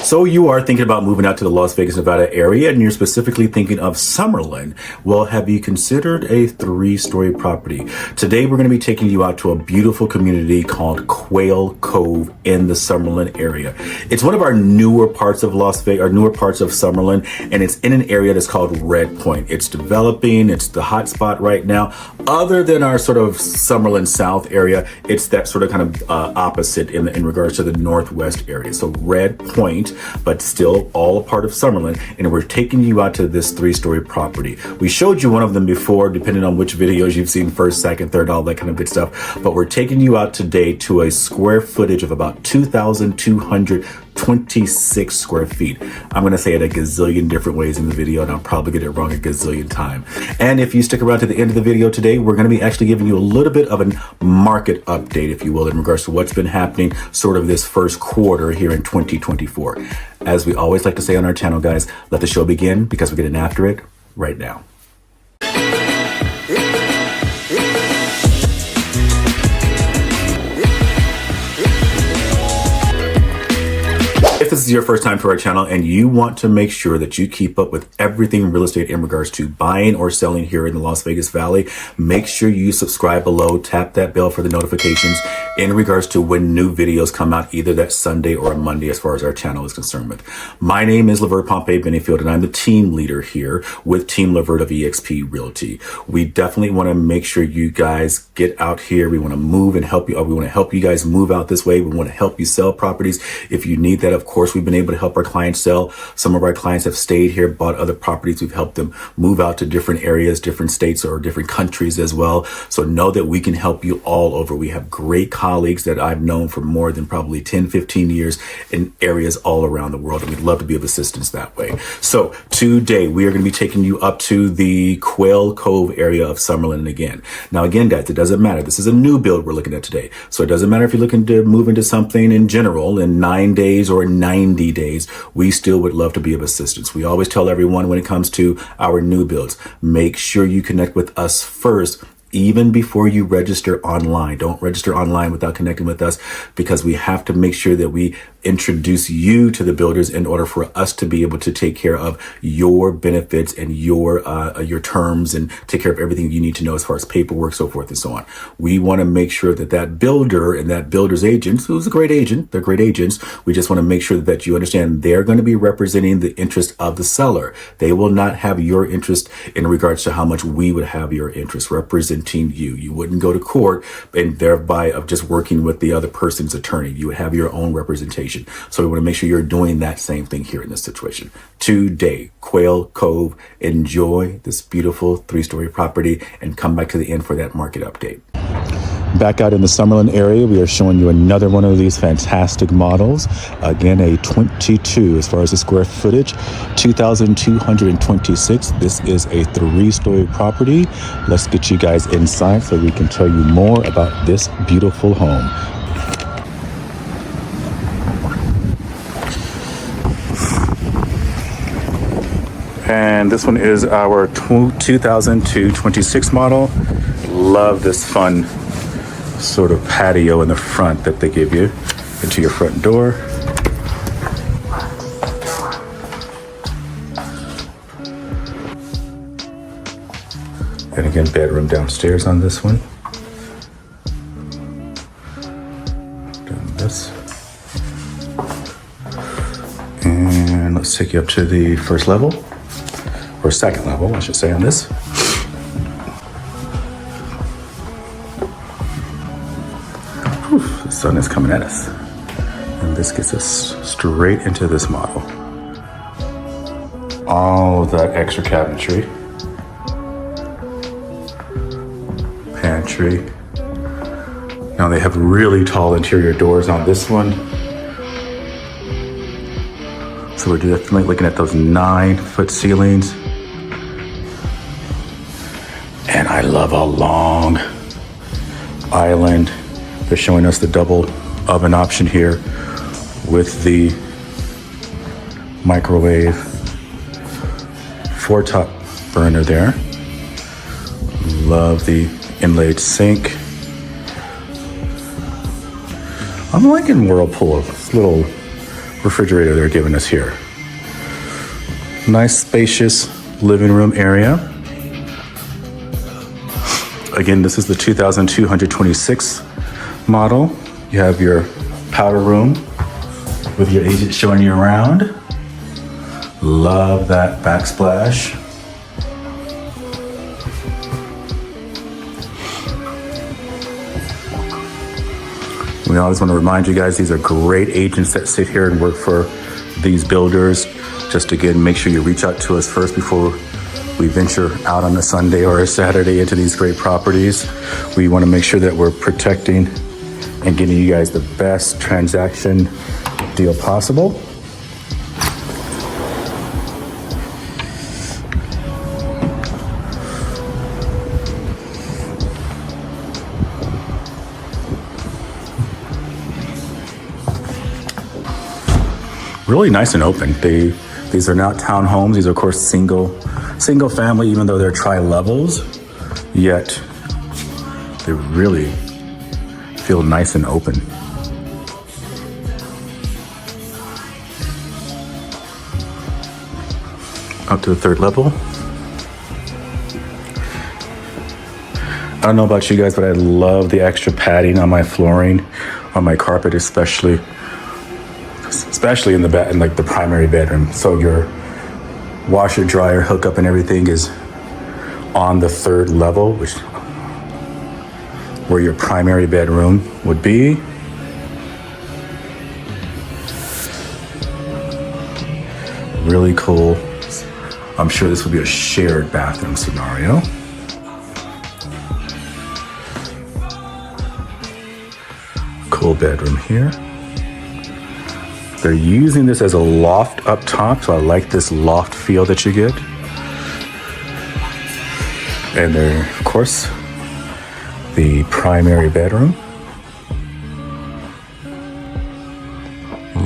So you are thinking about moving out to the Las Vegas, Nevada area, and you're specifically thinking of Summerlin. Well, have you considered a 3-story property? Today, we're going to be taking you out to a beautiful community called Quail Cove in the Summerlin area. It's one of our newer parts of Las Vegas, or newer parts of Summerlin, and it's in an area that's called Red Point. It's developing. It's the hot spot right now. Other than our sort of Summerlin South area, it's that sort of kind of opposite in regards to the Northwest area. So Red Point, but still all a part of Summerlin, and we're taking you out to this 3-story property. We showed you one of them before, depending on which videos you've seen, first, second, third, all that kind of good stuff, but we're taking you out today to a square footage of about 2,226 square feet. I'm going to say it a gazillion different ways in the video, and I'll probably get it wrong a gazillion time. And if you stick around to the end of the video today, we're going to be actually giving you a little bit of a market update, if you will, in regards to what's been happening sort of this first quarter here in 2024. As we always like to say on our channel, guys, let the show begin, because we're getting after it right now. If this is your first time to our channel and you want to make sure that you keep up with everything real estate in regards to buying or selling here in the Las Vegas Valley, make sure you subscribe below, tap that bell for the notifications in regards to when new videos come out, either that Sunday or a Monday as far as our channel is concerned with. My name is Lavert Pompey Benefield, and I'm the team leader here with Team Lavert of eXp Realty. We definitely want to make sure you guys get out here. We want to move and help you. We want to help you guys move out this way. We want to help you sell properties. If you need that, of course, we've been able to help our clients sell. Some of our clients have stayed here, bought other properties. We've helped them move out to different areas, different states, or different countries as well. So know that we can help you all over. We have great colleagues that I've known for more than probably 10, 15 years in areas all around the world, and we'd love to be of assistance that way. So today we are going to be taking you up to the Quail Cove area of Summerlin again. Now, again, guys, it doesn't matter. This is a new build we're looking at today. So it doesn't matter if you're looking to move into something in general in 9 days or 90 days, we still would love to be of assistance. We always tell everyone when it comes to our new builds, make sure you connect with us first, even before you register online. Don't register online without connecting with us, because we have to make sure that we introduce you to the builders in order for us to be able to take care of your benefits and your terms, and take care of everything you need to know as far as paperwork, so forth and so on. We want to make sure that that builder and that builder's agent, who's a great agent, they're great agents. We just want to make sure that you understand they're going to be representing the interest of the seller. They will not have your interest in regards to how much we would have your interest, representing you. You wouldn't go to court and thereby of just working with the other person's attorney. You would have your own representation. So we want to make sure you're doing that same thing here in this situation. Today, Quail Cove, enjoy this beautiful 3-story property and come back to the end for that market update. Back out in the Summerlin area, we are showing you another one of these fantastic models. Again, a 22 as far as the square footage, 2,226. This is a 3-story property. Let's get you guys inside so we can tell you more about this beautiful home. And this one is our 2026 model. Love this fun sort of patio in the front that they give you into your front door. And again, bedroom downstairs on this one. Doing this. And let's take you up to the first level, or second level, I should say, on this. Whew, the sun is coming at us. And this gets us straight into this model. All of that extra cabinetry. Pantry. Now they have really tall interior doors on this one. So we're definitely looking at those 9-foot ceilings. And I love a long island. They're showing us the double oven option here with the microwave 4-top burner there. Love the inlaid sink. I'm liking Whirlpool, little refrigerator they're giving us here. Nice spacious living room area. Again, this is the 2226 model. You have your powder room with your agent showing you around. Love that backsplash. We always want to remind you guys, these are great agents that sit here and work for these builders. Just again, make sure you reach out to us first before we venture out on a Sunday or a Saturday into these great properties. We want to make sure that we're protecting and getting you guys the best transaction deal possible. Really nice and open. These are not townhomes. These are, of course, single family, even though they're tri-levels, yet they really feel nice and open. Up to the third level. I don't know about you guys, but I love the extra padding on my flooring, on my carpet, especially in the primary bedroom. So your washer, dryer, hookup, and everything is on the third level, which where your primary bedroom would be. Really cool. I'm sure this will be a shared bathroom scenario. Cool bedroom here. They're using this as a loft up top, so I like this loft feel that you get. And there, of course, the primary bedroom.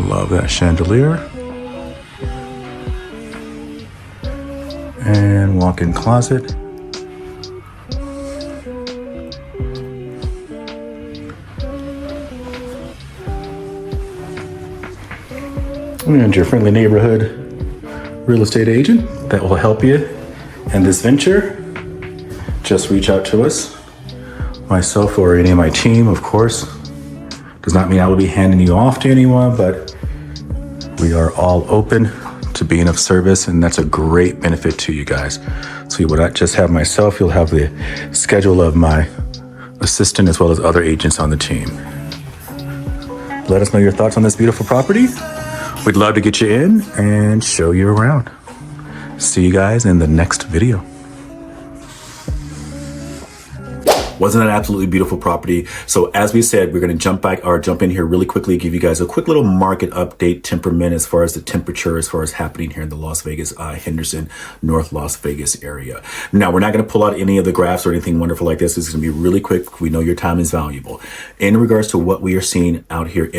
Love that chandelier. And walk-in closet. And your friendly neighborhood real estate agent that will help you in this venture. Just reach out to us. Myself or any of my team, of course. Does not mean I will be handing you off to anyone, but we are all open to being of service, and that's a great benefit to you guys. So you will not just have myself, you'll have the schedule of my assistant as well as other agents on the team. Let us know your thoughts on this beautiful property. We'd love to get you in and show you around. See you guys in the next video. Wasn't that absolutely beautiful property? So as we said, we're going to jump in here really quickly, give you guys a quick little market update, temperament as far as the temperature, as far as happening here in the Las Vegas, Henderson, North Las Vegas area. Now, we're not going to pull out any of the graphs or anything wonderful like this. This is going to be really quick. We know your time is valuable. In regards to what we are seeing out here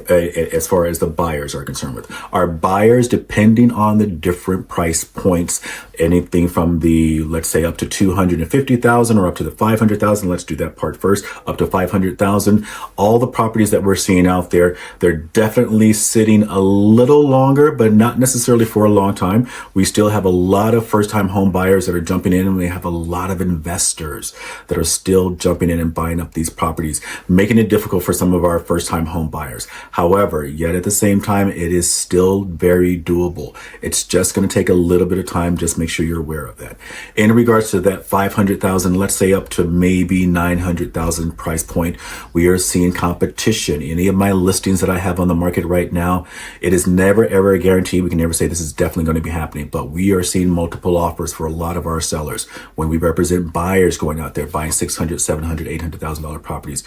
as far as the buyers are concerned with, our buyers, depending on the different price points, anything from the, let's say, up to 250,000 or up to the 500,000. Let's do that part first. Up to 500,000. All the properties that we're seeing out there, they're definitely sitting a little longer, but not necessarily for a long time. We still have a lot of first-time home buyers that are jumping in, and we have a lot of investors that are still jumping in and buying up these properties, making it difficult for some of our first-time home buyers. However, yet at the same time, it is still very doable. It's just going to take a little bit of time. Just make sure you're aware of that. In regards to that 500,000, let's say up to maybe 900,000 price point, we are seeing competition. Any of my listings that I have on the market right now, it is never ever a guarantee. We can never say this is definitely going to be happening, but we are seeing multiple offers for a lot of our sellers. When we represent buyers going out there buying $600,000, $700,000, $800,000 properties,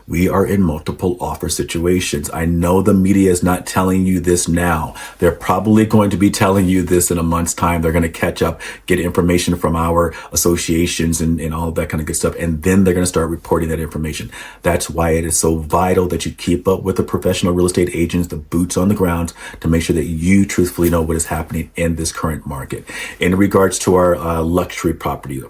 we are in multiple offer situations. I know the media is not telling you this now. They're probably going to be telling you this in a month's time. They're going to catch up, get information from our associations and all of that kind of good stuff, and then then they're going to start reporting that information. That's why it is so vital that you keep up with the professional real estate agents, the boots on the ground, to make sure that you truthfully know what is happening in this current market. In regards to our luxury properties,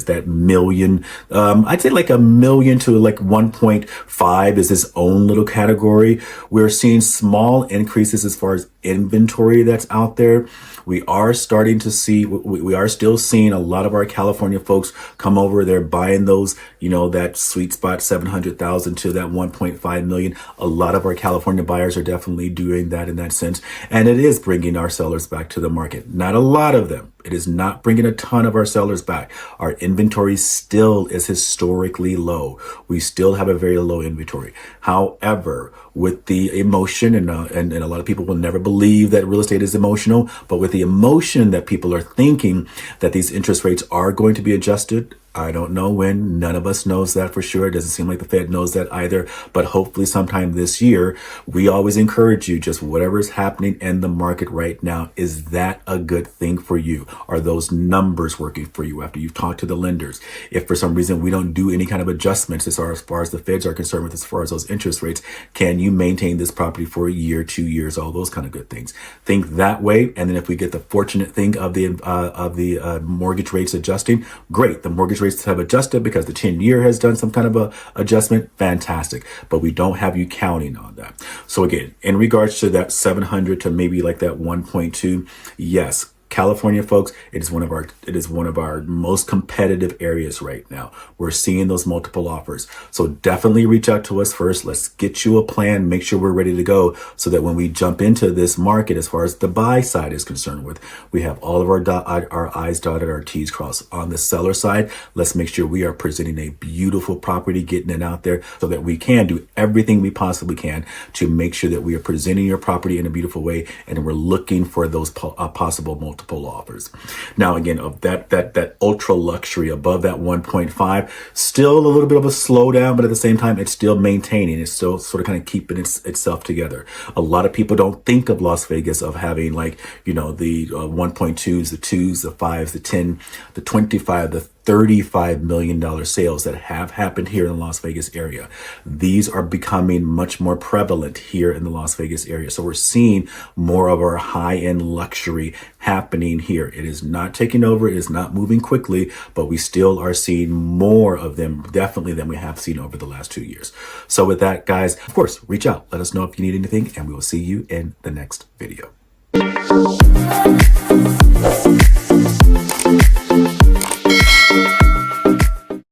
that million, I'd say like $1 million to like 1.5 is its own little category. We're seeing small increases as far as inventory that's out there. We are starting to see, we are still seeing a lot of our California folks come over. They're buying those, you know, that sweet spot 700,000 to that 1.5 million. A lot of our California buyers are definitely doing that in that sense. And it is bringing our sellers back to the market. Not a lot of them. It is not bringing a ton of our sellers back. Our inventory still is historically low. We still have a very low inventory. However, with the emotion, and a lot of people will never believe that real estate is emotional, but with the emotion that people are thinking that these interest rates are going to be adjusted, I don't know when. None of us knows that for sure. It doesn't seem like the Fed knows that either, but hopefully sometime this year. We always encourage you, just whatever is happening in the market right now, is that a good thing for you? Are those numbers working for you after you've talked to the lenders? If for some reason we don't do any kind of adjustments as far as the Feds are concerned with as far as those interest rates, can you maintain this property for a year, 2 years, all those kind of good things? Think that way. And then if we get the fortunate thing of the mortgage rates adjusting, great. The mortgage rates have adjusted because the 10-year has done some kind of a adjustment. Fantastic. But we don't have you counting on that. So again, in regards to that 700 to maybe like that 1.2, yes, California folks, it is one of our most competitive areas right now. We're seeing those multiple offers. So definitely reach out to us first. Let's get you a plan, make sure we're ready to go, so that when we jump into this market, as far as the buy side is concerned with, we have all of our I's dotted, our T's crossed. On the seller side, let's make sure we are presenting a beautiful property, getting it out there so that we can do everything we possibly can to make sure that we are presenting your property in a beautiful way, and we're looking for those possible multiple offers. Now, again, of that ultra luxury above that 1.5, still a little bit of a slowdown, but at the same time, it's still maintaining. It's still sort of kind of keeping itself together. A lot of people don't think of Las Vegas of having, like, you know, the 1.2s, the 2s, the 5s, the 10, the 25, the $35 million sales that have happened here in the Las Vegas area. These are becoming much more prevalent here in the Las Vegas area. So we're seeing more of our high-end luxury happening here. It is not taking over. It is not moving quickly, but we still are seeing more of them, definitely, than we have seen over the last 2 years. So with that, guys, of course, reach out. Let us know if you need anything, and we will see you in the next video.